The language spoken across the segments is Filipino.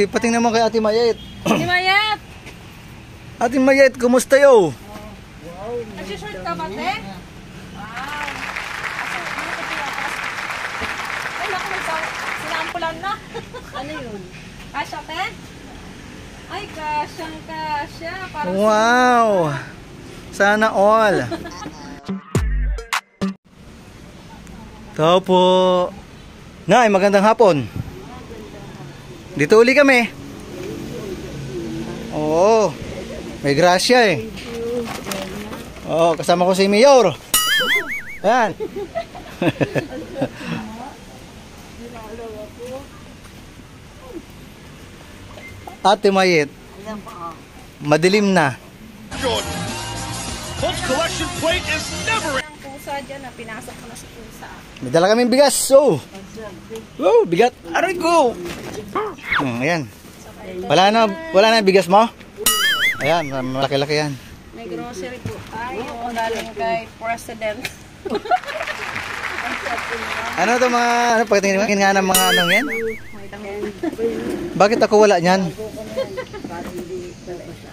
Pating naman kay Ate Mayet. Ate Mayet! Ate Mayet, kumusta yo? Wow. Nag-short ka ba, te? Wow. Ay, naku, sinampulan na. Ano yun? Kasya, te? Ay, kasyang kasya. Wow! Sana all. Tao po. Nay, magandang hapon. Dito uli kami. Oo. May grasya eh. Oo, kasama ko si Mayor. Ayan. Ate Mayet. Madilim na. Coach collection plate is never. Ang pusa dyan na pinasok ko na si pusa. May dala kaming bigas. So. Oh, bigat. Aray ko. Ayan. Wala na bigas mo? Ayan, malaki-laki yan. May grocery po tayo. Galing kay President. Ano to mga, ano, pagtingin nga ng mga anong yan? Bakit ako wala niyan?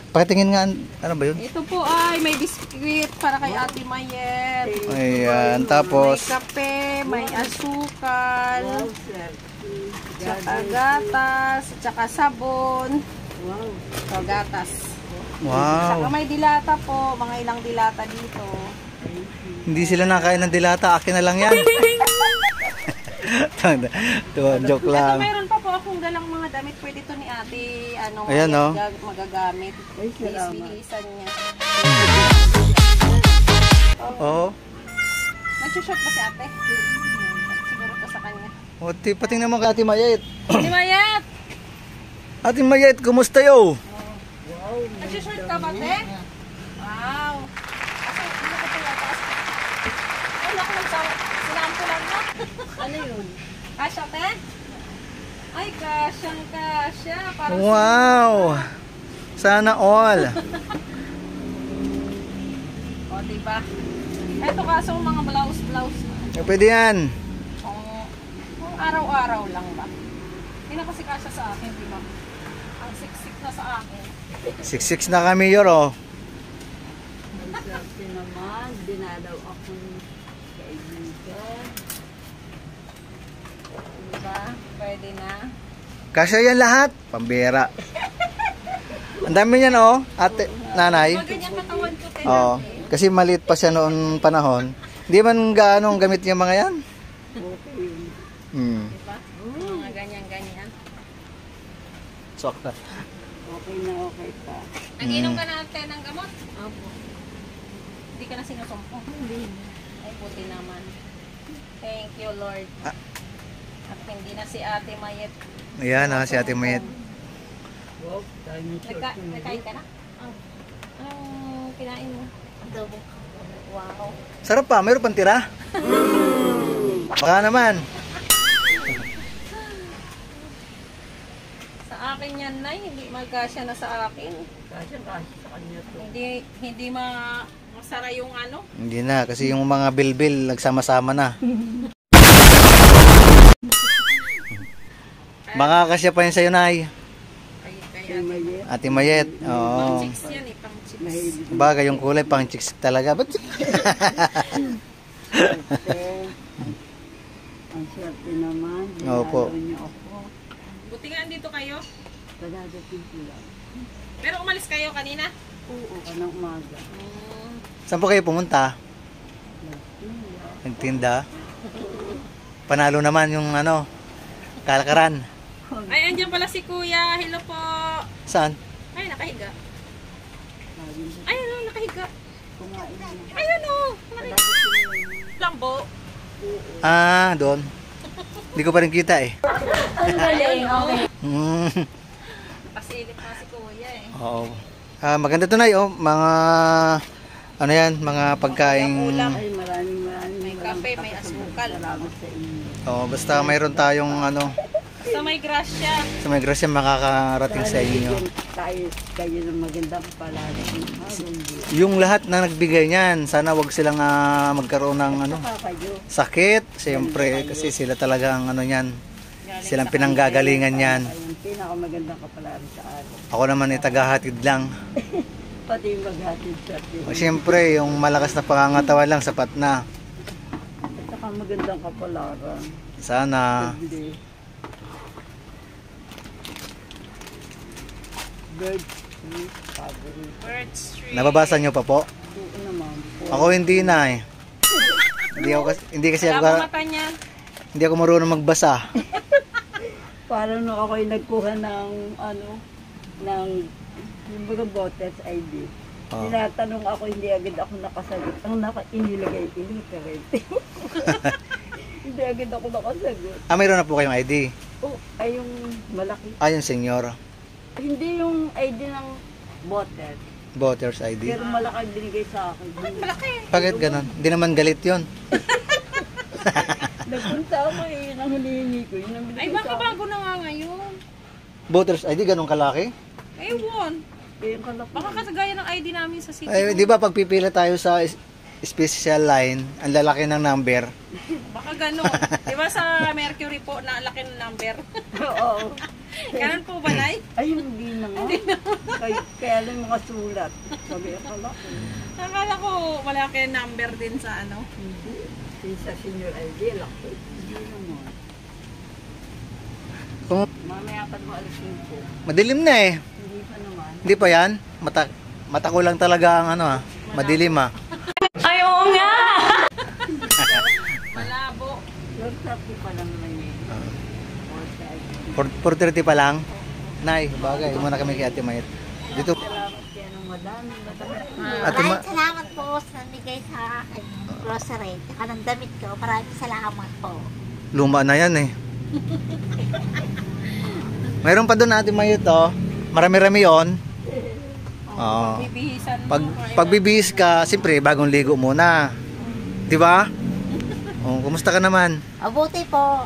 Pakitingin nga, ano ba yun? Ito po ay may biskuit para kay Ate Mayet. Ayan, tapos May kape, may asukal, tsaka gatas, tsaka sabon. So, gatas. Tsaka wow. may dilata po, mga ilang dilata dito. Hindi sila nakain ng dilata, akin na lang yan. Joke Ito lang. mayroon pa po akong dalang mga damit. Pwede to ni Ate, ano, Ayan, no? magagamit. Bilisan niya. Oo. Nag-short ba si Ate? Siguro to sa kanya. O, pating naman kay Ate Mayet. Ate Mayet! Ate Mayet, kumusta yo? Nag-short ka ba, te? Wow! Ay, naku, sinampulan na. Ano yun? Kasya, te? Ay, kasyang kasya. Wow! Sana all. O, diba? Eto kaso mga blouse. Pwede yan. Kung araw-araw lang ba? Hindi na kasi kasya sa akin, diba? Ang siksik na sa akin. 6'6" na kami yor, oh. Masarap naman, dinalaw ako ng kaibigan. Diba? Pwede na. Kasya yan lahat. Pambira. Ang dami niyan, oh. Ate, nanay. Ganyan katawan ko, te. Oo. Kasi maliit pa siya noon panahon. Hindi man gaano gamit niya mga yan. Okay. Diba? Mga ganyan-ganyan. Sok na. Okay na okay pa. Nag-inom ka na ate ng gamot? Opo. Hindi ka na sinusumpo? Hindi. Ay, puti naman. Thank you, Lord. At hindi na si Ate Mayet. Ayan, ah, si Ate Mayet. Wow, dahil Nagkain ka na? Anong kinain mo? Adobo. Wow. Sarap pa, mayroon pang tira. Baka naman. Sa akin yan, Nay. Hindi magkasya na sa akin. kasi sa kanya to. Hindi masara yung ano. Hindi na, kasi yung mga bilbil nagsama-sama na. Baka kasya pa yun sa'yo, Nay. Kaya Ate Mayet. pang Oo. chicks yan eh. Pang chicks. Mahilig Bagay yung kulay, pang chicks talaga. Ba't? ang swerte naman. Opo. Dinalaw niyo ako. Buti nga andito kayo. Kadadating ko lang. Pero umalis kayo kanina? Oo, kanang umaga. Saan po kayo pumunta? Nagtinda. Panalo naman yung ano, kalakaran. Ay, andyan pala si Kuya. Hello po. Saan? Ay, nakahiga. Ay, ano, nakahiga. Kumain na. Ay, ano, nakahiga. Lambo. Ah, doon. Hindi ko pa rin kita eh. Ang galing, okay. Pasilip na si Kuya eh. Oo. Ah, maganda to, Nay, oh. Mga ano yan, mga pagkain. Ay, maraming May kape, may asukal. salamat sa inyo. Oh, basta mayroon tayong ano, Sa may grasya. sa may grasya makakarating sa inyo. Kayo ng magandang palagi. Yung lahat na nagbigay niyan, sana wag silang magkaroon ng ano, Kayo. sakit. Siyempre, kasi sila talagang ano niyan, silang pinanggagalingan niyan. pinakamagandang kapalaran sa atin. Ako naman ay tagahatid lang. Pati yung maghatid sa atin. Siyempre, yung malakas na pangangatawan lang, sapat na. At saka magandang kapalaran. Sana. Hindi. Bird Street, favorite. Bird Street. Nababasa nyo pa po? Oo naman. Ako hindi na eh. Hindi kasi ako, Wala mata niya. hindi ako marunong magbasa. Parang nung ako'y nagkuha ng ng yung mga voters ID. Oh. Tinatanong ako, hindi agad ako nakasagot. Ang inilagay, illiterate. Hindi agad ako nakasagot. Mayroon na po kayong ID. Oh, ay yung malaki. Yung senior. Hindi yung ID ng voter. Voters ID. Pero malaki ang binigay sa akin. Bakit ganon? Hindi naman galit yon. Nagpunta ako eh, nang hinihingi ko. Yun ang binigay Ay, sa baka akin. bago na nga ngayon. Voters ID, ganun kalaki? Ewan. Eh, yung kalaki. Baka kasagaya ng ID namin sa city. Ay, di ba pagpipila tayo sa special line, ang lalaki ng number? Baka gano'n. Di ba sa Mercury po, na laki ng number? Oo. Ganun po ba, Nay? Ay, hindi na nga. Kaya lang mga sulat. Sabi ang kalaki. Akala ko malaki ang number din sa ano. Hindi. Sa senior ID, laki. Hindi naman. Kung Mamaya pa mo alis yun po. madilim na eh. Hindi pa naman. Hindi pa yan? Mata ko lang talaga ang madilim Ay, oo nga! Malabo. Your traffic pa lang naman yun. Or sa ID. 4:30 pa lang. Nay, bagay, muna kami kay Ate Mayet. Dito, Salamat kaya ng madami. Ate Ma... Maraming salamat po sa nabigay sa akin grocery. Tsaka ng damit ko. Maraming salamat po. Luma na yan eh. Mayroon pa doon Ate Mayet Marami-rami yon. Oo. Bibihisan mo. Pagbibihis ka, siyempre bagong ligo muna. 'Di ba? Kumusta ka naman? Mabuti po.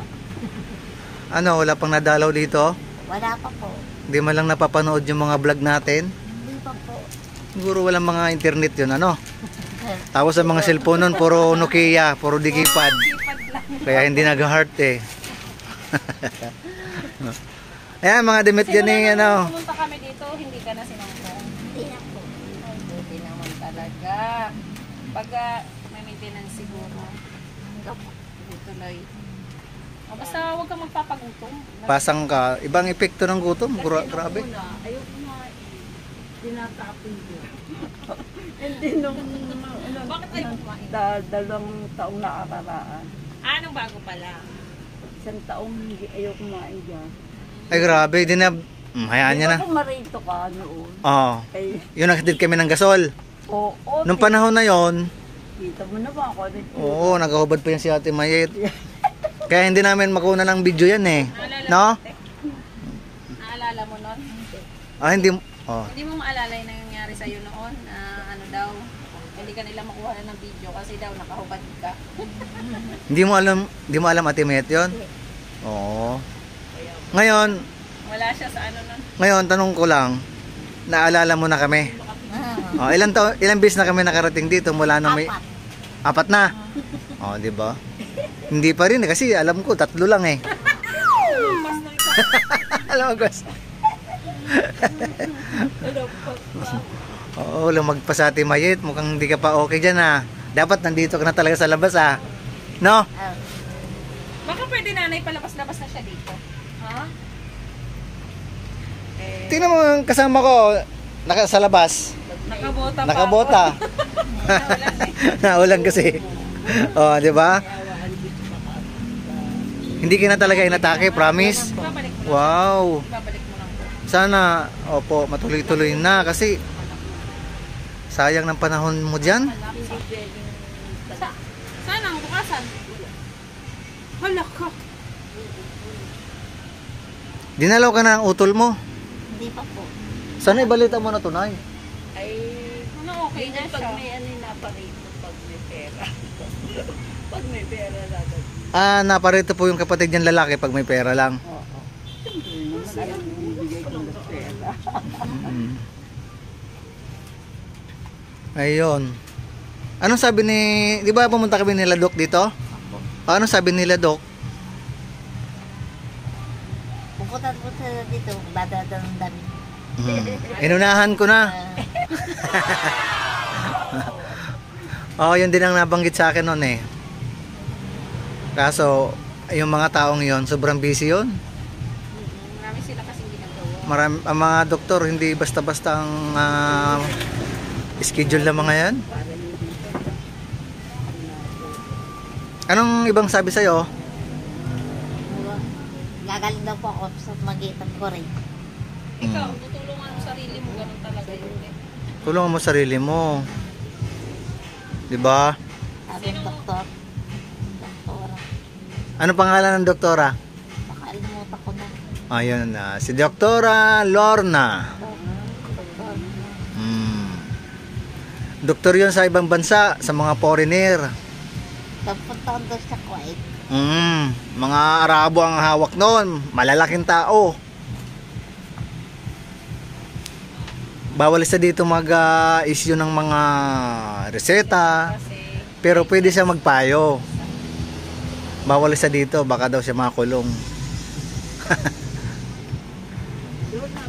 Wala pang nadalaw dito? Wala pa po. Hindi man lang napapanood yung mga vlog natin? Hindi pa po. Siguro walang mga internet yun, Tapos sa mga cellphone nun, puro Nokia, puro digipad. Kaya hindi nag-heart eh. Ayan, mga damit dyan eh, Pumunta kami dito, hindi ka na sinongkong. Hindi na po. Ay, buti naman talaga. Pag may maintenance siguro. Hanggang po. Tuloy. Basta huwag kang magpapagutom. Pasang ka, ibang epekto ng gutom, grabe. Ayoko na. Tinatapin ko. Hindi nung Bakit ayaw kumain? dalawang taong nakaraan. Anong bago pala? Isang taong hindi ayaw kumain dyan. Ay grabe, hayaan niya na. Di ba kumarito ka noon? Oo. Ay, Yun nakitid kami ng gasol. oo. Nung panahon na yon, Kita mo na ba ako? oo, nagahubad pa yan si Ate Mayet. Kaya hindi namin makuna ng video yan eh. No? Naalala mo nun? Hindi. Hindi mo maalala yung nangyari sa'yo noon? Ano daw? Hindi ka nila makuha ng video kasi daw nakahubad ka. Hindi mo alam Ate Mayet yun? Oo. Ngayon, Wala siya sa ano nun. ngayon tanong ko lang, naalala mo na kami? Ilang beses na kami nakarating dito mula nang may 4 na. Di ba? Hindi pa rin kasi alam ko 3 lang eh. Alam mo guys. Oo, lumagpas sa Ate Mayet, mukhang hindi ka pa okay diyan Dapat nandito ka na talaga sa labas No? Baka pwede nanay palabas-labas na siya dito. Ha? Tingnan mo yung kasama ko sa labas. Nakabota pa. Nakabota. Naulan kasi. Di ba? Hindi ka na talaga inatake, promise. Babalik mo. Wow. Babalik mo lang po. Sana, matuloy-tuloy na kasi sayang ng panahon mo diyan. Sana ang bukasan. Hala ka. Dinalaw ka na ang utol mo. Hindi pa po. Sana ibalita mo na tunay. Ay, Ano okay na pag siya? may naparito, pag may pera. Pag may pera lang. Naparito po yung kapatid niyang lalaki pag may pera lang. Oo. Siyempre naman, ayaw mo bibigay ko ng pera. Ayun. Anong sabi di ba pumunta kami nila Doc dito? Anong sabi nila Doc? Pagpunta mo sa dito, dadada ng damit. Inunahan ko na. Oo, yun din ang nabanggit sa akin noon eh. Kaso, yung mga taong yon sobrang busy yun. Marami sila kasing ginagawa. Ang mga doktor, hindi basta-basta ang schedule ng mga yan. Anong ibang sabi sa'yo? Gagaling daw po ako sa magitan ko rin. Ikaw, tutulungan mo sarili mo, ganun talaga yun eh. Tulungan mo sarili mo. 'Di ba? Sabi ng doktora. Ano pangalan ng doktora? Makalimutan ko na. Ayun na, si Doktora Lorna. Doktor 'yon sa ibang bansa, sa mga foreigner. Nagpunta ko doon sa Kuwait. Mga Arabo ang hawak noon, malalaking tao. Bawal sa dito mag-issue ng mga reseta, Kasi, pero pwede siya magpayo. Bawal sa dito, baka daw siya makulong. Lorna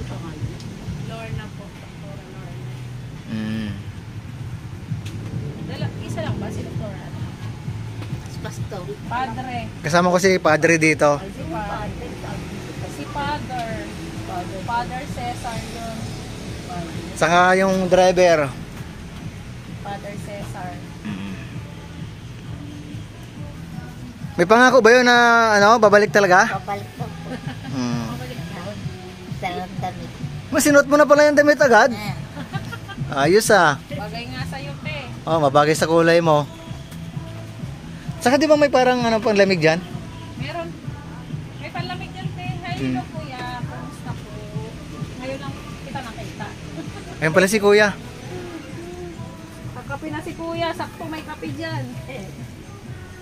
po. Doktora Lorna. Isa lang ba si Doktora? Pastor. Padre. Kasama ko si Padre dito. Si Father. Father Cesar yun. Saka yung driver. Father Cesar. May pangako ba yun na babalik talaga? Babalik po po. Sa damit. Masinuot mo na pala yung damit agad. Ayos ah. Bagay nga sa'yo, te. Oh, mabagay sa kulay mo. Saka di ba may parang pang lamig dyan? Meron. May panlamig dyan, te. Hello, kuya. Kumusta po? Ngayon lang kita nakita. Ayun pala si kuya. Kakape na si kuya. Sakto may kape dyan.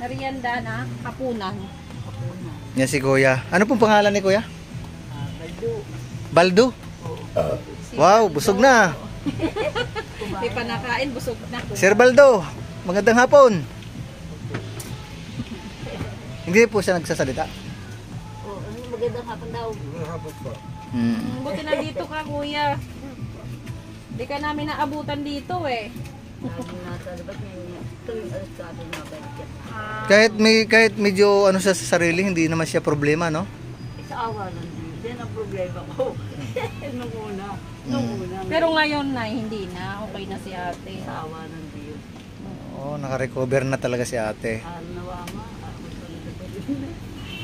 Narianda na. Kapunan. Yan si kuya. Ano pong pangalan ni kuya? Baldo. Wow, busog na. Di pa nakain, busog na. Sir Baldo, magandang hapon. Hindi po siya nagsasalita. Magandang hapon daw. Buti na dito ka, kuya. Di ka namin naabutan dito eh. Kahit medyo sa sarili, hindi naman siya problema, no? Sa awa lang din. Yan ang problema ko. Nung una. Pero ngayon na, hindi na. Okay na si ate. Sa awa ng Diyos. Oo, naka-recover na talaga si ate. Nawa nga.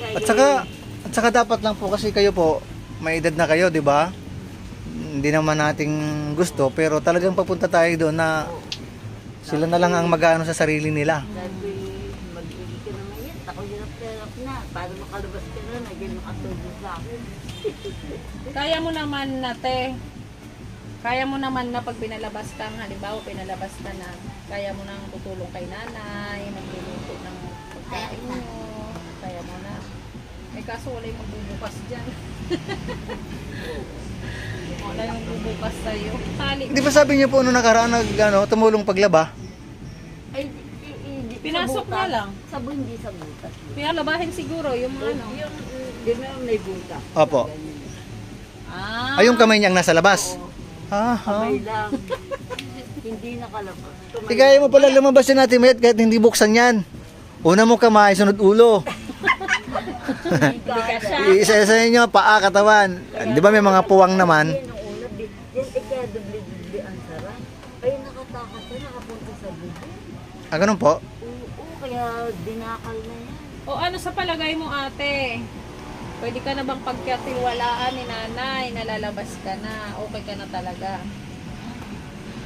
At saka dapat lang po kasi kayo po, may edad na kayo, di ba? Hindi naman nating gusto, pero talagang papunta tayo doon na sila na lang ang mag-aano sa sarili nila. Sabi, mag-ibig ka naman yan. Ako hirap-hirap na. Para makalabas ka na, naging makatulog sa akin. Kaya mo naman na, te. Kaya mo naman na pag pinalabas ka, halimbawa pinalabas ka na, kaya mo nang tutulong kay nanay, magluluto ng pagkain mo. Kaya mo na. Eh kaso wala yung magbubukas dyan. Wala yung magbubukas sa'yo. Di ba sabi niyo po nung nakaraan tumulong paglaba? Ay, Pinasok na lang. Sabon, hindi sa butas. Pinalabahin siguro yung ano. Yung may butas. Opo. Ah. Ay, yung kamay niyang nasa labas. Kamay lang. Hindi nakalabas. Kaya mo pala lumabas yun natin, Met, kahit hindi buksan yan. Una mo kamay, sunod ulo. Isa-isa inyo, paa, katawan. Di ba may mga puwang naman? Yan ang una. Yan kaya dubli-dubli ang sarap. Ay, nakatakas na, nakapunta sa bubong. Ganun po? Oo, kaya dinakal na yan. O ano sa palagay mo, ate? Pwede ka na bang pagkatiwalaan ni nanay, nalalabas ka na, okay ka na talaga?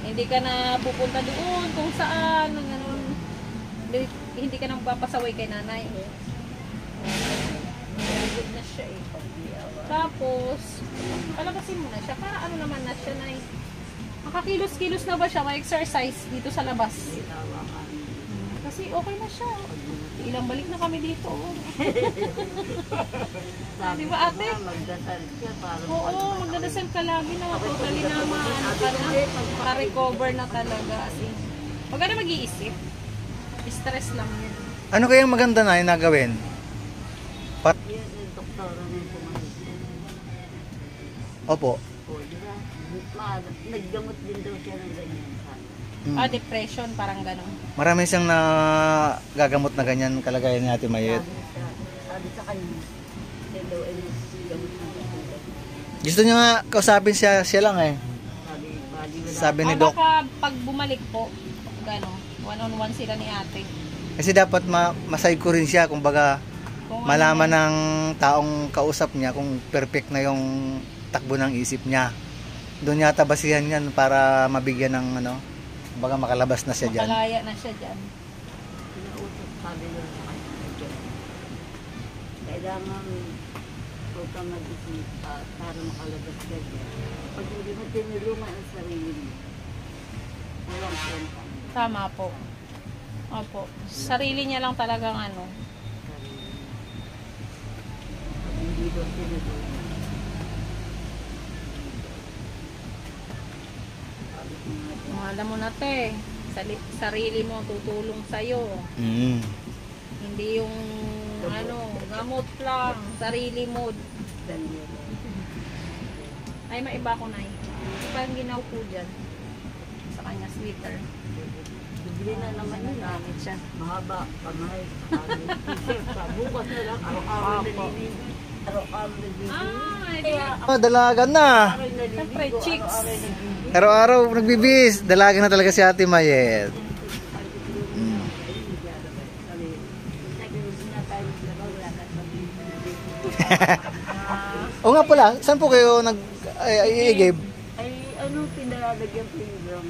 Hindi ka na pupunta doon kung saan, ganun. Hindi ka na magpapasaway kay nanay. Good na siya eh. Tapos, palabasin mo na siya. Para ano naman na siya, nay? Makakilos-kilos na ba siya? May exercise dito sa labas. Kasi okay na siya. Ilang balik na kami dito. Di ba, ate? Magdasal siya para Oo, magdadasal ka lagi na totally na maka-recover na talaga. Huwag ka na mag-iisip. Stress lang yun. Ano kayang maganda na yung nagawin? yan yung doktora ng pumalit. Opo. O, di ba? Naggamot din daw siya ng ganyan. Depression, parang gano'n. Marami siyang gagamot na ganyan kalagayan ni Ate Mayet. Sabi sa kanya, siya daw ay naggamot ng ganyan. Gusto niya nga kausapin siya lang eh. Sabi ni Doc. Baka pag bumalik po, gano'n, one-on-one sila ni ate. Kasi dapat masay ko rin siya, kumbaga Kung malaman ng taong kausap niya kung perfect na yung takbo ng isip niya. Doon yata basihan yan para mabigyan ng kumbaga makalabas na siya dyan. Makalaya na siya dyan. Pinausap, sabi daw sa kanya. Kailangan huwag kang mag-isip para makalabas ka dyan. Pag hindi mo tinulungan ang sarili mo, walang kwenta. Tama po. Opo. Sarili niya lang talagang Hindi daw tinulungan. Alam mo na te, sarili mo tutulong sa'yo. Hindi yung gamot lang, sarili mo. Ay, maiba ko na eh. Parang ginaw ko dyan. Sa kanya sweater. Bibili na naman yun. Gamit siya. Mahaba, kamay, bukas na lang, araw-araw naliligo. Araw-araw naliligo. Dalagan na. Siyempre, chicks. Araw-araw nagbibis. Dalagan na talaga si Ate Mayet. O nga pala, saan po kayo nag-i-give? Ay, pinalalagyan po yung drum?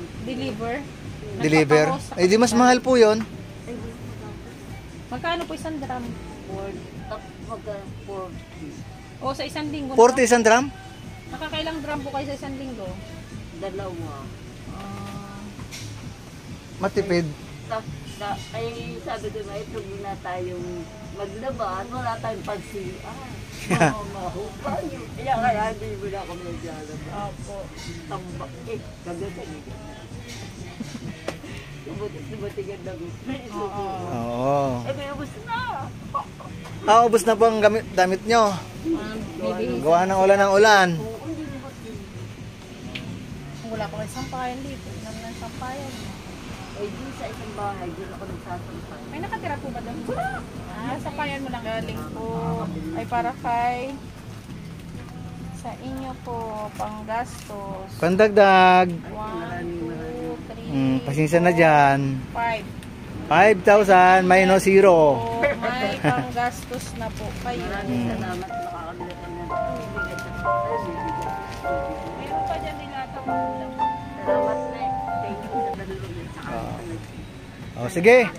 Deliver? Eh di mas mahal po yon. Ay, Magkano po isang drum? 40. O sa isang linggo? 40 isang drum? Nakakailang drum po kayo sa isang linggo? Dalawa. Matipid. Ay, sabi ko na, ito muna tayong maglaba. Wala tayong pagsiaan. Mahupan yun. Kaya hindi mo na kami naglalaba. Opo. Tambak eh. Kagaling. Tumatigan na gusto. Oo. Eh, may ubus na. Ubus na po ang damit nyo. Gawa ng ulan. Wala ko rin sampayan dito. Ilan lang sampayan. Eh, di sa isang bahay, di ako nagsasampay. May nakatira po ba doon? Sampayan mo lang galing po. Ay para kay sa inyo po, panggastos. Pandagdag. 1, 2, 3, Pasensya na dyan. 5. 5,000 minus 0. So, may panggastos na po kayo. Maraming salamat nakakabila ka na. Meron pa dyan nilata pa ulam. Salamat na eh. Thank you sa dalawang. Sige.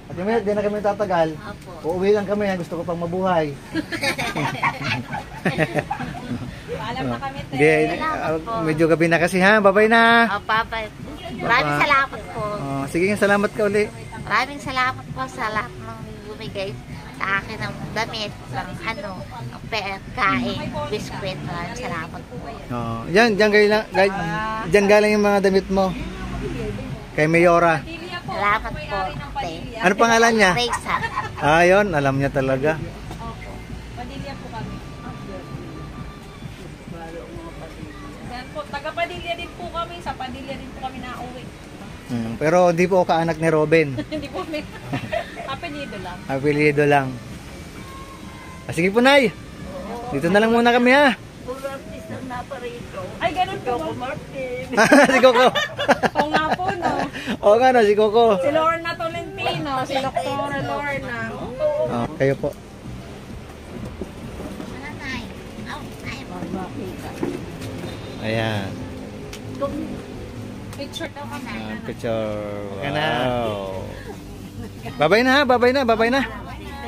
At yung di na kami tatagal. Apo. Uuwi lang kami. Gusto ko pang mabuhay. Paalam na kami, te. Medyo gabi na kasi ha. Bye-bye na. Papa, maraming salamat po. Sige, salamat ka uli. Maraming salamat po sa lahat ng bumigay sa akin ng damit, ng kain, biskwit. Maraming salamat po. Diyan galing yung mga damit mo. Kay Mayora. Salamat po. Ano pangalan niya? Reza. Yun. Alam niya talaga. Opo. Padilya po kami. Yan po. Taga-Padilya din po kami. Sa Padilya din po kami nauwi. Pero hindi po kaanak ni Robin. Hindi po kami. Apelido lang. Apelido lang. Sige po, Nay. Dito na lang muna kami ha. Puro artist ang naparito. Ay, ganun po. Coco Martin. Si Coco. Oo nga po, no? Oo nga no, si Coco. Si Lorna Tolentino. Si Dr. Lorna. Kayo po. Nanay. Ay, Makita. Ayan. Picture daw kami. Picture. Wow. Bye-bye na ha. Bye-bye na. Bye-bye na.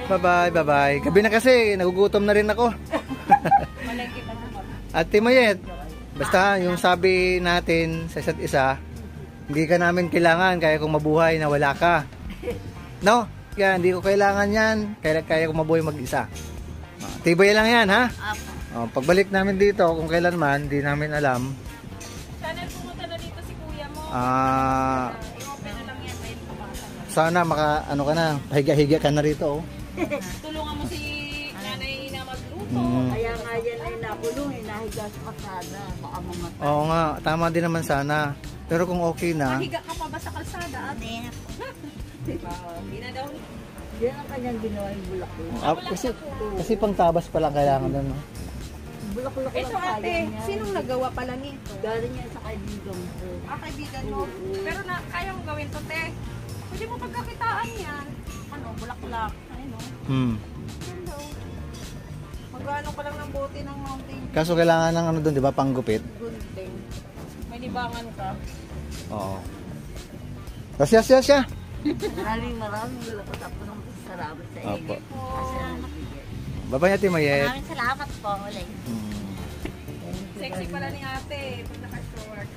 Bye-bye. Bye-bye. Gabi na kasi. Nagugutom na rin ako. Malengke pa naman. Ate Mayet, basta yung sabi natin sa isa't isa, hindi ka namin kailangan kaya kong mabuhay na wala ka. No? Kaya hindi ko kailangan yan. Kaya ko mabuhay mag-isa. Tibay lang yan ha. Pagbalik namin dito, kung kailan man, hindi namin alam. Sana pumunta na dito si kuya mo. I-open na lang yan. May pumasok na. Sana ka na, pahiga-higa ka na rito. Oh. Tulungan mo si nanay na magluto. Kaya nga yan ay nakulong, nahiga sa kasada. Baka mamatay. Oo nga, tama din naman sana. Pero kung okay na, Higa ka pa ba sa kalsada? Hindi na po. Hindi na daw. Yan ang kanyang ginawa yung bulaklak. kasi pang tabas pa lang kailangan doon. No? Bulaklak Ito lang ate, kaya niya. sinong nagawa pala nito? Galing yan sa kaibigan ko. Kaibigan mo. Pero kaya mo gawin to, te. Pwede mo pagkakitaan yan. Ano, bulaklak. Ayun o. Hello. Mag-ano ka lang ng bote ng mountain Kaso kailangan ng ano doon, di ba, panggupit? gunting. May libangan ka. Oo. Siya. Maraming bulaklak ako ng salamat sa inyo. Opo. Salamat. Babay Ate Mayet. Maraming salamat po ulit. Sexy pala ni ate. Pag naka-short.